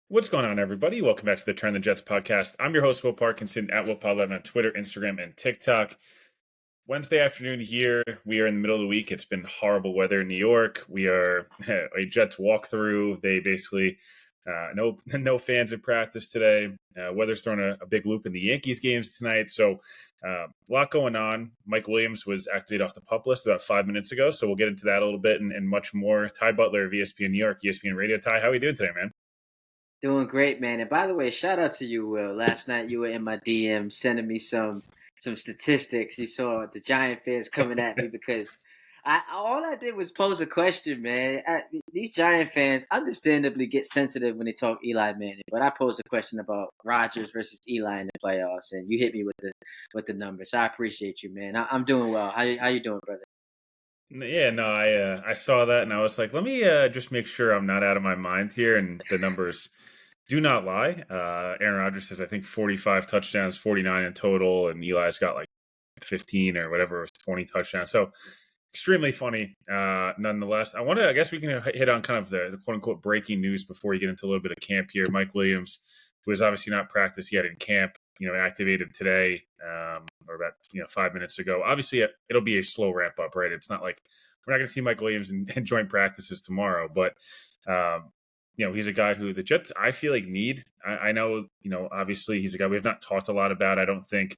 What's going on, everybody? Welcome back to the Turn the Jets podcast. I'm your host, Will Parkinson, at Will11 on Twitter, Instagram, and TikTok. Wednesday afternoon here. We are in the middle of the week. It's been horrible weather in New York. We are a Jets walkthrough. They basically, no fans in practice today. Weather's thrown a big loop in the Yankees games tonight. So a lot going on. Mike Williams was activated off the PUP list about 5 minutes ago. So we'll get into that a little bit and much more. Ty Butler of ESPN New York, ESPN Radio. Ty, how are you doing today, man? Doing great, man. And by the way, shout out to you, Will. Last night you were in my DM sending me some statistics. You saw the Giant fans coming at me because all I did was pose a question, man. These Giant fans understandably get sensitive when they talk Eli Manning, but I posed a question about Rodgers versus Eli in the playoffs, and you hit me with the numbers. So I appreciate you, man. I'm doing well. How you doing, brother? Yeah, no, I saw that and I was like, let me just make sure I'm not out of my mind here. And the numbers do not lie. Aaron Rodgers has, I think, 45 touchdowns, 49 in total, and Eli's got like 15 or whatever, it was 20 touchdowns. So extremely funny, nonetheless. I guess we can hit on kind of the quote unquote breaking news before you get into a little bit of camp here. Mike Williams, who has obviously not practiced yet in camp, activated today, or about 5 minutes ago. Obviously, it'll be a slow ramp up, right? It's not like we're not going to see Mike Williams in joint practices tomorrow, but he's a guy who the Jets I feel like need. I know, obviously he's a guy we have not talked a lot about. I don't think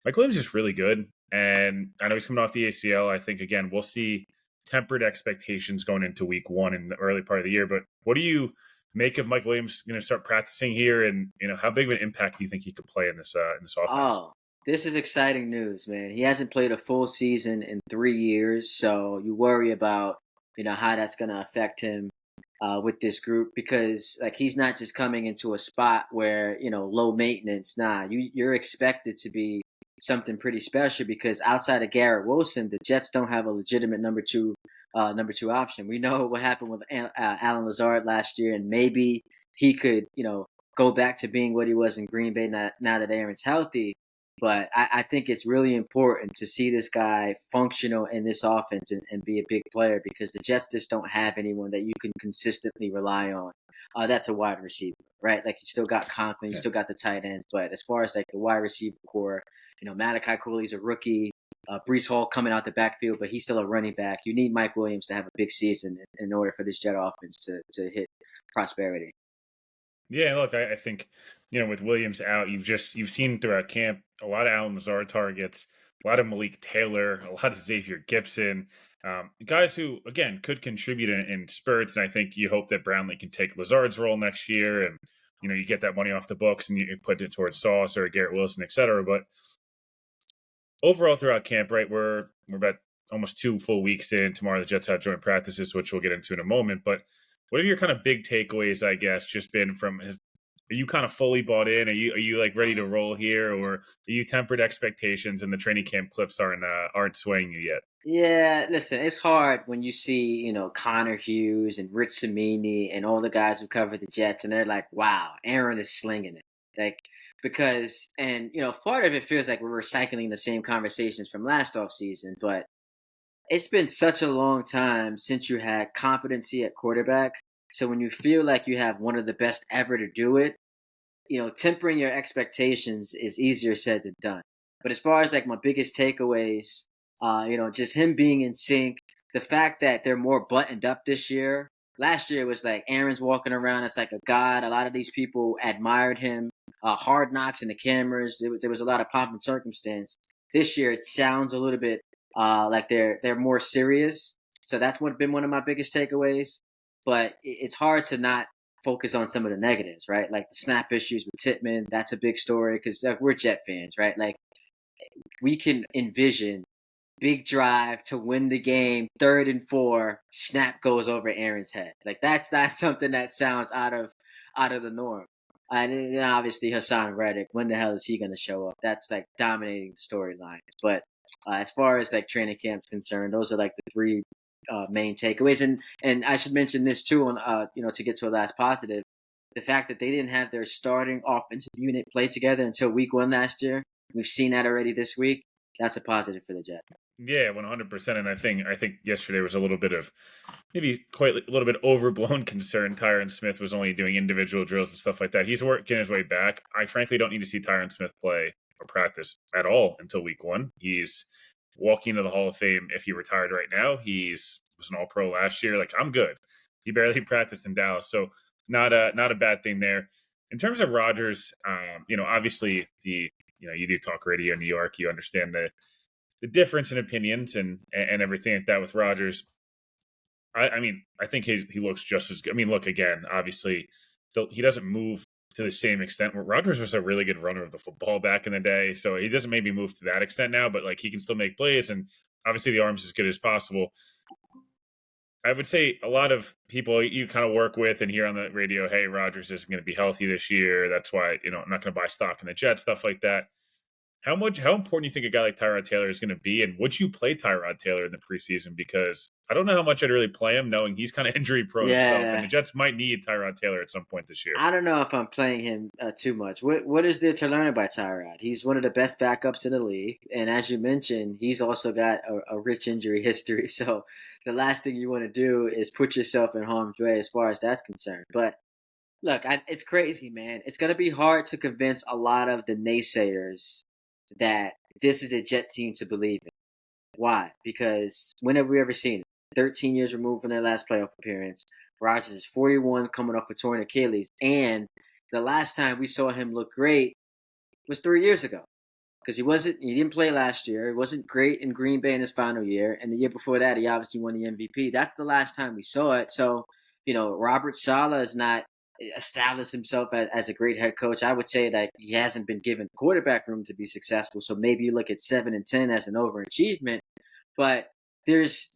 Mike Williams is really good, and I know he's coming off the ACL. I think again we'll see tempered expectations going into Week 1 in the early part of the year. But what do you make of Mike Williams going to start practicing here, and how big of an impact do you think he could play in this offense? Oh, this is exciting news, man. He hasn't played a full season in 3 years, so you worry about, how that's going to affect him with this group because, like, he's not just coming into a spot where, low maintenance. Nah, you're expected to be something pretty special because outside of Garrett Wilson, the Jets don't have a legitimate number two option. We know what happened with Alan Lazard last year, and maybe he could, go back to being what he was in Green Bay now that Aaron's healthy. But I think it's really important to see this guy functional in this offense and be a big player because the Jets just don't have anyone that you can consistently rely on. That's a wide receiver, right? Like you still got Conklin, you still got the tight ends, but as far as like the wide receiver core, Malachi Cooley's a rookie. Brees Hall coming out the backfield, but he's still a running back. You need Mike Williams to have a big season in order for this Jet offense to hit prosperity. Yeah, look, I think with Williams out, you've seen throughout camp a lot of Alan Lazard targets, a lot of Malik Taylor, a lot of Xavier Gibson, guys who again could contribute in spurts. And I think you hope that Brownlee can take Lazard's role next year, and you get that money off the books and you put it towards Sauce or Garrett Wilson, et cetera. But overall, throughout camp, right, we're about almost 2 full weeks in. Tomorrow, the Jets have joint practices, which we'll get into in a moment, but what have your kind of big takeaways, I guess, just been from his? Are you kind of fully bought in? Are you like ready to roll here, or are you tempered expectations and the training camp clips aren't swaying you yet? Yeah, listen, it's hard when you see, Connor Hughes and Rich Cimini and all the guys who cover the Jets, and they're like, wow, Aaron is slinging it. Like, because, and, part of it feels like we're recycling the same conversations from last offseason, but it's been such a long time since you had competency at quarterback. So when you feel like you have one of the best ever to do it, tempering your expectations is easier said than done. But as far as like my biggest takeaways, just him being in sync, the fact that they're more buttoned up this year. Last year it was like Aaron's walking around as like a god. A lot of these people admired him. Hard knocks in the cameras. There was a lot of pomp and circumstance. This year it sounds a little bit like they're more serious. So that's been one of my biggest takeaways. But it's hard to not focus on some of the negatives, right? Like the snap issues with Titman. That's a big story because we're Jet fans, right? Like we can envision big drive to win the game, 3rd and 4, snap goes over Aaron's head. Like that's not something that sounds out of the norm. And then obviously Hassan Reddick, when the hell is he going to show up? That's like dominating the storylines. But as far as like training camp's concerned, those are like the three main takeaways. And I should mention this too on to get to a last positive. The fact that they didn't have their starting offensive unit play together until Week 1 last year. We've seen that already this week. That's a positive for the Jets. Yeah, 100%. And I think yesterday was a little bit of maybe quite a little bit overblown concern. Tyron Smith was only doing individual drills and stuff like that. He's working his way back. I frankly don't need to see Tyron Smith play or practice at all until week 1. He's walking into the Hall of Fame if he retired right now. He's was an All Pro last year. Like, I'm good. He barely practiced in Dallas, so not a bad thing there. In terms of Rodgers, obviously you do talk radio in New York. You understand the difference in opinions and everything like that with Rodgers. I mean, I think he looks just as good. I mean, look again. Obviously, he doesn't move to the same extent. Rodgers was a really good runner of the football back in the day, so he doesn't maybe move to that extent now. But like, he can still make plays, and obviously the arm's as good as possible. I would say a lot of people you kind of work with and hear on the radio, hey, Rodgers isn't going to be healthy this year. That's why I'm not going to buy stock in the Jets, stuff like that. How important do you think a guy like Tyrod Taylor is going to be, and would you play Tyrod Taylor in the preseason? Because I don't know how much I'd really play him, knowing he's kind of injury prone himself, and the Yeah, Jets might need Tyrod Taylor at some point this year. I don't know if I'm playing him too much. What is there to learn about Tyrod? He's one of the best backups in the league, and as you mentioned, he's also got a rich injury history. So the last thing you want to do is put yourself in harm's way as far as that's concerned. But look, it's crazy, man. It's gonna be hard to convince a lot of the naysayers that this is a Jet team to believe in. Why? Because when have we ever seen it? 13 years removed from their last playoff appearance. Rodgers is 41, coming off a torn Achilles, and the last time we saw him look great was 3 years ago. Because he didn't play last year. He wasn't great in Green Bay in his final year, and the year before that, he obviously won the MVP. That's the last time we saw it. So, Robert Saleh has not established himself as a great head coach. I would say that he hasn't been given quarterback room to be successful. So maybe you look at 7-10 as an overachievement. But there's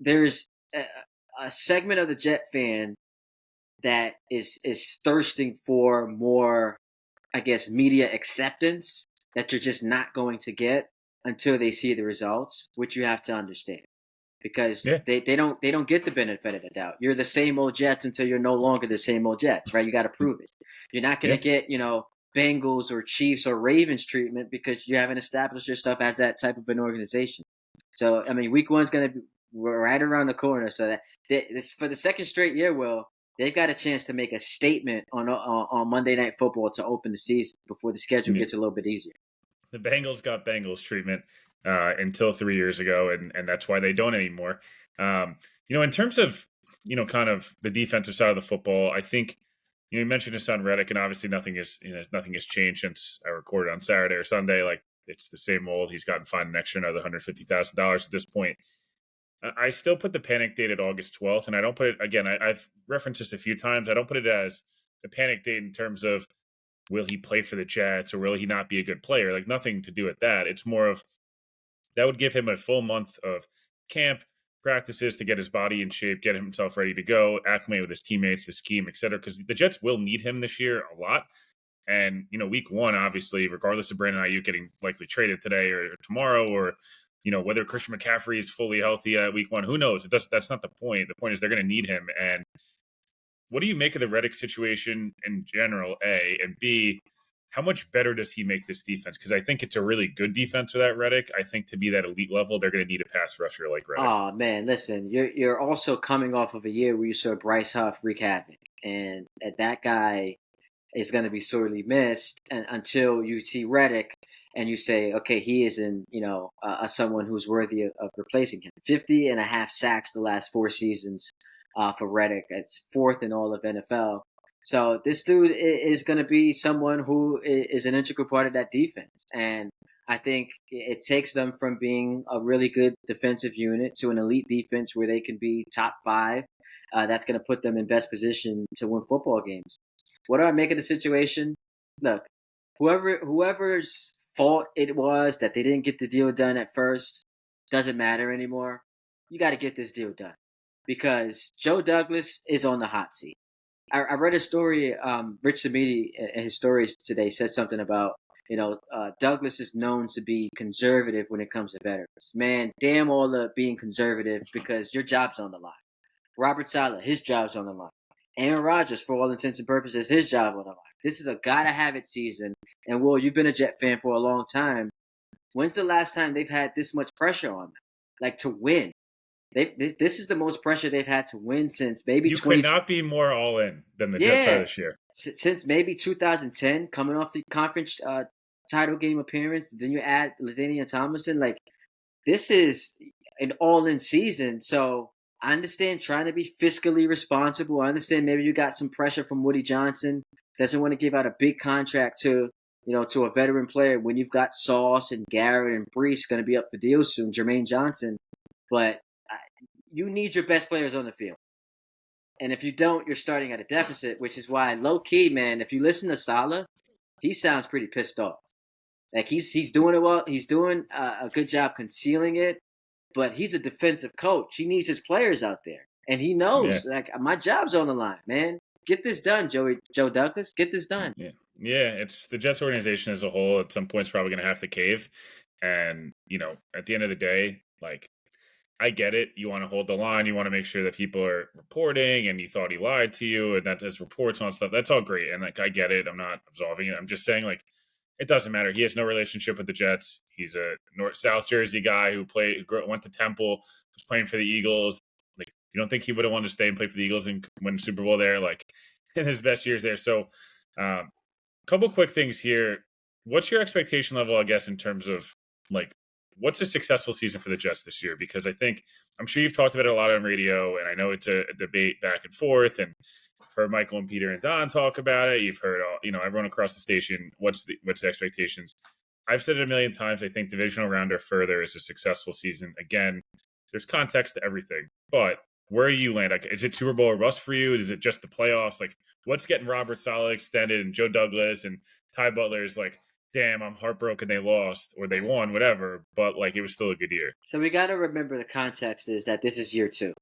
a segment of the Jet fan that is thirsting for more, I guess, media acceptance that you're just not going to get until they see the results, which you have to understand because Yeah, they don't get the benefit of the doubt. You're the same old Jets until you're no longer the same old Jets, right? You got to prove it. You're not going to yeah. get Bengals or Chiefs or Ravens treatment because you haven't established yourself as that type of an organization. So I mean, week one's going to be right around the corner. So that this for the second straight year, they've got a chance to make a statement on Monday Night Football to open the season before the schedule Yeah. gets a little bit easier. The Bengals got Bengals treatment until 3 years ago, and that's why they don't anymore. In terms of kind of the defensive side of the football, I think you mentioned this on Reddick, and obviously nothing has changed since I recorded on Saturday or Sunday. Like, it's the same old. He's gotten fined an extra another $150,000 at this point. I still put the panic date at August 12th, and I don't put it again. I've referenced this a few times. I don't put it as the panic date in terms of will he play for the Jets or will he not be a good player? Like, nothing to do with that. It's more of that would give him a full month of camp practices to get his body in shape, get himself ready to go, acclimate with his teammates, the scheme, etc. Because the Jets will need him this year a lot. And week 1, obviously, regardless of Brandon Ayuk getting likely traded today or tomorrow, or whether Christian McCaffrey is fully healthy at week 1, who knows? That's not the point. The point is they're going to need him. And what do you make of the Reddick situation in general, A? And B, how much better does he make this defense? Because I think it's a really good defense without Reddick. I think to be that elite level, they're going to need a pass rusher like Reddick. Oh man, listen, you're also coming off of a year where you saw Bryce Huff wreak havoc, and that guy is going to be sorely missed until you see Reddick and you say, okay, he is someone who's worthy of replacing him. 50 and a half sacks the last 4 seasons for Reddick. It's fourth in all of NFL. So this dude is going to be someone who is an integral part of that defense. And I think it takes them from being a really good defensive unit to an elite defense where they can be top 5. That's going to put them in best position to win football games. What do I make of the situation? Look, whoever's fault it was that they didn't get the deal done at first doesn't matter anymore. You got to get this deal done because Joe Douglas is on the hot seat. I read a story. Rich Samiti in his stories today said something about Douglas is known to be conservative when it comes to veterans. Man, damn all the being conservative because your job's on the line. Robert Saleh, his job's on the line. Aaron Rodgers, for all intents and purposes, his job on the line. This is a gotta have it season. And Will, you've been a Jet fan for a long time. When's the last time they've had this much pressure on them? like to win. This is the most pressure they've had to win since maybe You could 20. not be more all in than the Jets are Yeah, this year. since maybe 2010, coming off the conference title game appearance. Then you add LaDainian Tomlinson. Like this is an all-in season. So I understand trying to be fiscally responsible. I understand maybe you got some pressure from Woody Johnson. Doesn't want to give out a big contract to a veteran player when you've got Sauce and Garrett and Brees going to be up for deals soon. Jermaine Johnson, but you need your best players on the field. And if you don't, you're starting at a deficit, which is why low key, man, if you listen to Saleh, he sounds pretty pissed off. Like he's doing it well. He's doing a good job concealing it, but he's a defensive coach. He needs his players out there, and he Yeah. knows like my job's on the line, man. Get this done, Joe Douglas. Get this done. Yeah. Yeah. It's the Jets organization as a whole at some point is probably going to have to cave. And, at the end of the day, like, I get it. You want to hold the line. You want to make sure that people are reporting and you thought he lied to you and that there's reports on stuff. That's all great. And like, I get it. I'm not absolving it. I'm just saying like, it doesn't matter. He has no relationship with the Jets. He's a South Jersey guy who went to Temple, was playing for the Eagles. Like, you don't think he would have wanted to stay and play for the Eagles and win the Super Bowl there? Like, in his best years there. So, couple quick things here. What's your expectation level, I guess, in terms of like what's a successful season for the Jets this year? Because I'm sure you've talked about it a lot on radio, and I know it's a debate back and forth. And for Michael and Peter and Don talk about it, you've heard everyone across the station. What's the expectations? I've said it a million times. I think divisional round or further is a successful season. Again, there's context to everything, but where you land, like, is it Super Bowl or bust for you? Is it just the playoffs? Like, what's getting Robert Saleh extended and Joe Douglas and Ty Butler is like, damn, I'm heartbroken they lost or they won, whatever. But like, it was still a good year. So we got to remember the context is that this is year two.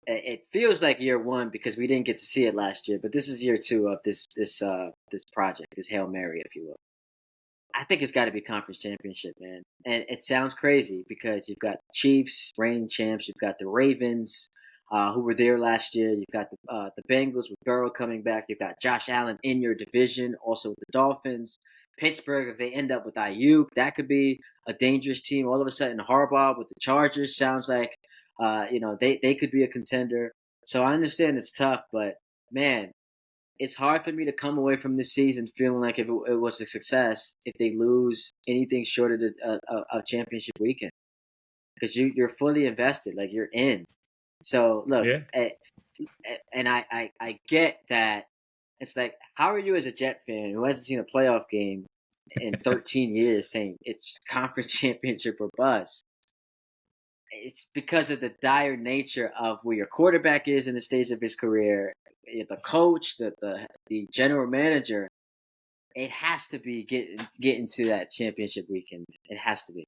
It feels like year one because we didn't get to see it last year, but this is year two of this project, this Hail Mary, if you will. I think it's got to be conference championship, man. And it sounds crazy because you've got Chiefs, reigning champs. You've got the Ravens, who were there last year. You've got the Bengals with Burrow coming back. You've got Josh Allen in your division, also with the Dolphins. Pittsburgh, if they end up with Ayuk, that could be a dangerous team. All of a sudden, Harbaugh with the Chargers sounds like, they could be a contender. So I understand it's tough, but man, it's hard for me to come away from this season feeling like if it was a success if they lose anything short of a championship weekend because you're fully invested, like you're in. So look, Yeah. and I get that it's like how are you as a Jet fan who hasn't seen a playoff game in 13 years saying it's conference championship or bust? It's because of the dire nature of where your quarterback is in the stage of his career, the coach, the general manager. It has to be getting to that championship weekend. It has to be.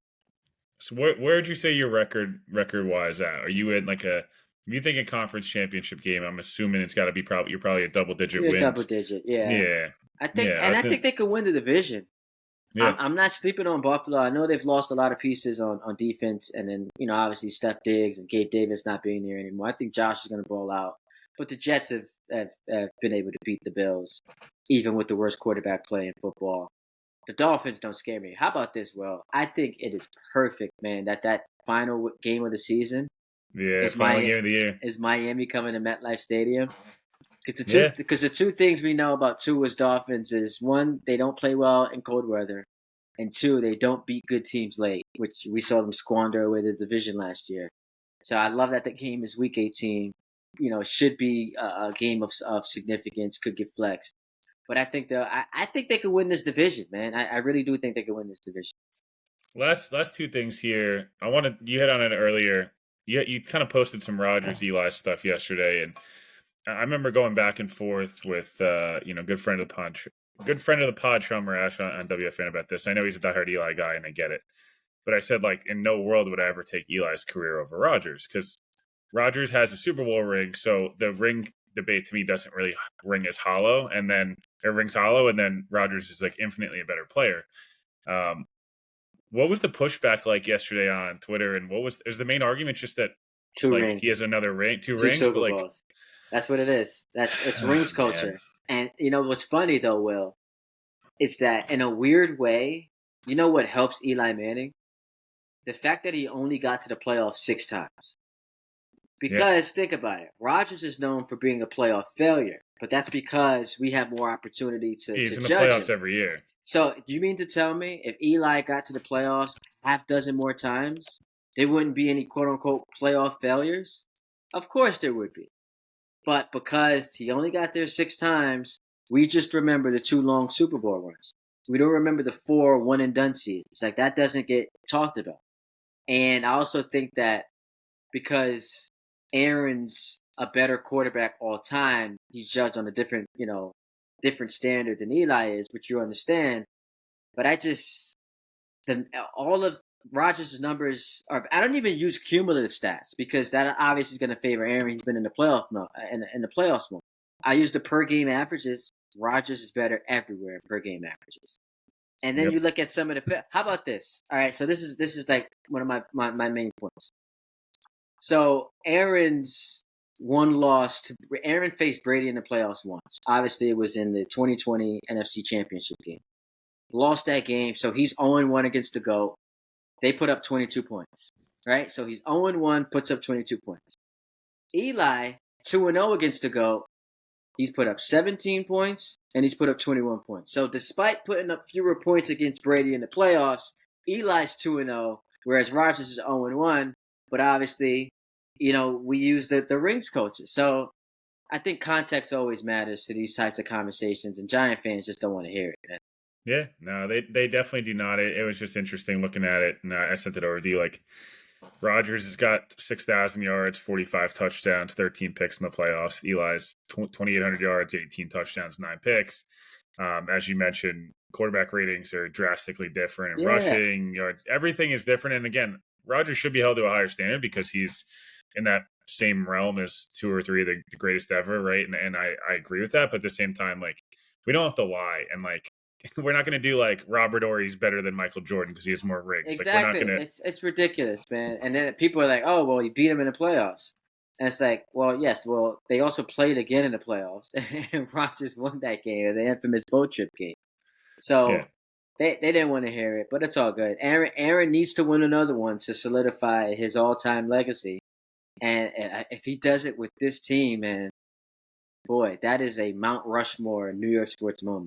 So where'd you say your record wise at? Are you in like if you think a conference championship game, I'm assuming it's got to be you're probably a double digit You're double wins. digit, yeah. Yeah. I think, Yeah. and I think they could win the division. Yeah. I'm not sleeping on Buffalo. I know they've lost a lot of pieces on defense, and then obviously Steph Diggs and Gabe Davis not being there anymore. I think Josh is going to ball out, but the Jets have been able to beat the Bills, even with the worst quarterback play in football. The Dolphins don't scare me. How about this, Will? I think it is perfect, man. That final game of the season Yeah. is Final game of the year. Miami coming to MetLife Stadium. Yeah. Because the two things we know about Tua's Dolphins is one, they don't play well in cold weather, and two, they don't beat good teams late, which we saw them squander away the division last year. So I love that the game is Week 18. Should be a game of significance, could get flexed. But I think I think they could win this division, man. I really do think they could win this division. Last two things here. You hit on it earlier. You kind of posted some Rodgers Eli stuff yesterday, and I remember going back and forth with good friend of the pod, Sean Marash on WFN about this. I know he's a diehard Eli guy, and I get it. But I said, like, in no world would I ever take Eli's career over Rodgers because Rodgers has a Super Bowl ring, so the ring debate to me doesn't really ring as hollow, and then it rings hollow, and then Rodgers is like infinitely a better player. What was the pushback like yesterday on Twitter, and is the main argument just that Two like rings, he has another ring, two rings, Super but like Bowls. That's what it is. It's rings culture. And what's funny though, Will, is that in a weird way, you know what helps Eli Manning? the fact that he only got to the playoffs 6 times. Yeah, Because think about it, Rodgers is known for being a playoff failure, but that's because we have more opportunity to he's in the judge playoffs him. every year. So you mean to tell me if Eli got to the playoffs half dozen more times, there wouldn't be any quote unquote playoff failures? Of course there would be. But because he only got there 6 times, we just remember the 2 long Super Bowl runs. We don't remember the 4 one and done seasons. Like that doesn't get talked about. And I also think that because Aaron's a better quarterback all time, he's judged on a different standard than Eli is, which you understand. But all of Rodgers' numbers are. I don't even use cumulative stats because that obviously is going to favor Aaron. He's been in the in the playoffs more. I use the per game averages. Rodgers is better everywhere in per game averages. And then Yep. you look at some of the. How about this? All right, so this is like one of my main points. So Aaron faced Brady in the playoffs once. Obviously, it was in the 2020 NFC Championship game. Lost that game, so he's 0-1 against the GOAT. They put up 22 points, right? So he's 0-1, puts up 22 points. Eli, 2-0 against the GOAT. He's put up 17 points, and he's put up 21 points. So despite putting up fewer points against Brady in the playoffs, Eli's 2-0, whereas Rodgers is 0-1. But obviously, we use the rings coaches. So I think context always matters to these types of conversations, and Giant fans just don't want to hear it, man. Yeah, no, they definitely do not. It was just interesting looking at it, and I sent it over to you. Like Rodgers has got 6,000 yards, 45 touchdowns, 13 picks in the playoffs. Eli's 2,800 yards, 18 touchdowns, 9 picks. As you mentioned, quarterback ratings are drastically different, and Yeah, rushing yards, everything is different. And again, Rodgers should be held to a higher standard because he's in that same realm as 2 or 3 of the greatest ever, right? And I agree with that, but at the same time, like we don't have to lie and like we're not going to do like Robert Ory's better than Michael Jordan because he has more rings. Like we're not exactly. going to. It's ridiculous, man. And then people are like, "Oh, well, you beat him in the playoffs." And it's like, well, yes, well, they also played again in the playoffs, and Rodgers won that game, the infamous boat trip game. Yeah, So they didn't want to hear it, but it's all good. Aaron needs to win another one to solidify his all time legacy, and if he does it with this team, man, boy, that is a Mount Rushmore New York sports moment.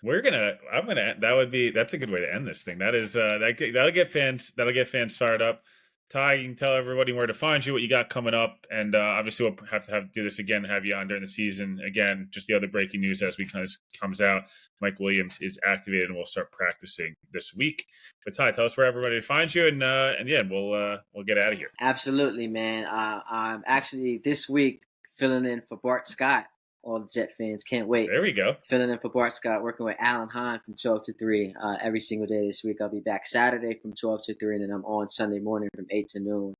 that's a good way to end this thing. That is, that'll get fans fired up. Ty, you can tell everybody where to find you, what you got coming up, and obviously we'll have to do this again, have you on during the season. Again, just the other breaking news as we kind of comes out, Mike Williams is activated and we'll start practicing this week. But Ty, tell us where everybody to find you, and yeah, we'll get out of here. Absolutely, man. I'm actually this week filling in for Bart Scott. All the Jet fans can't wait. There we go. Filling in for Bart Scott, working with Alan Hahn from 12 to 3 every single day this week. I'll be back Saturday from 12 to 3, and then I'm on Sunday morning from 8 to noon.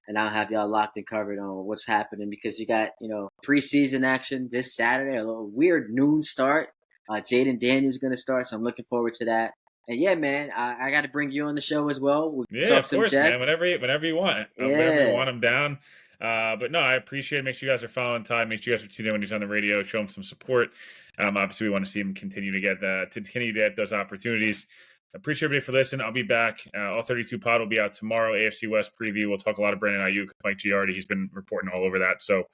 And I'll have y'all locked and covered on what's happening because you got, preseason action this Saturday, a little weird noon start. Jaden Daniels going to start, so I'm looking forward to that. And yeah, man, I got to bring you on the show as well. We can Yeah, talk of some course, man. Jets. Whenever you want, whenever you Yeah, want him down. But no, I appreciate it. Make sure you guys are following Ty. Make sure you guys are tuning in when he's on the radio. Show him some support. Obviously, we want to see him continue to get those opportunities. Appreciate everybody for listening. I'll be back. All 32 pod will be out tomorrow. AFC West preview. We'll talk a lot of Brandon Ayuk, Mike Giardi. He's been reporting all over that. So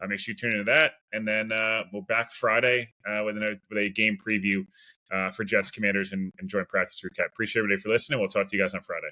make sure you tune into that. And then we'll back Friday with a game preview for Jets Commanders and joint practice recap. Appreciate everybody for listening. We'll talk to you guys on Friday.